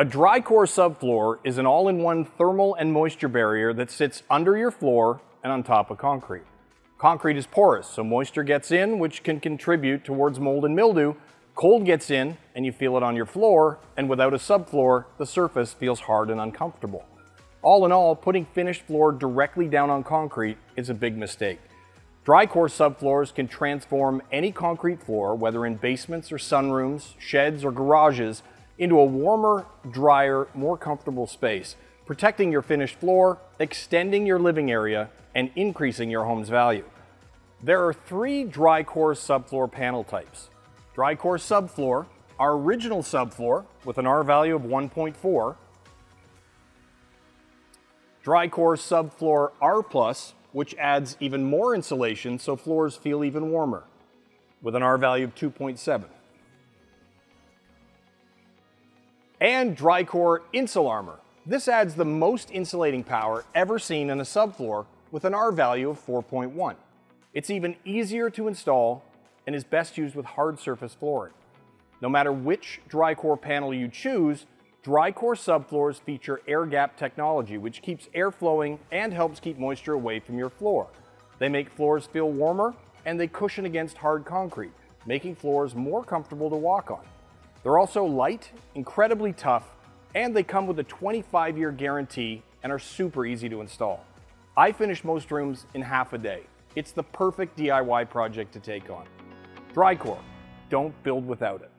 A DRICORE Subfloor is an all-in-one thermal and moisture barrier that sits under your floor and on top of concrete. Concrete is porous, so moisture gets in, which can contribute towards mold and mildew. Cold gets in, and you feel it on your floor, and without a subfloor, the surface feels hard and uncomfortable. All in all, putting finished floor directly down on concrete is a big mistake. DRICORE subfloors can transform any concrete floor, whether in basements or sunrooms, sheds or garages, into a warmer, drier, more comfortable space, protecting your finished floor, extending your living area, and increasing your home's value. There are 3 DRICORE subfloor panel types. DRICORE Subfloor, our original subfloor with an R value of 1.4. DRICORE Subfloor R+, which adds even more insulation so floors feel even warmer, with an R value of 2.7. And DRICORE Insul-Armor. This adds the most insulating power ever seen in a subfloor with an R value of 4.1. It's even easier to install and is best used with hard surface flooring. No matter which DRICORE panel you choose, DRICORE subfloors feature air gap technology, which keeps air flowing and helps keep moisture away from your floor. They make floors feel warmer and they cushion against hard concrete, making floors more comfortable to walk on. They're also light, incredibly tough, and they come with a 25-year guarantee and are super easy to install. I finish most rooms in half a day. It's the perfect DIY project to take on. DRICORE, don't build without it.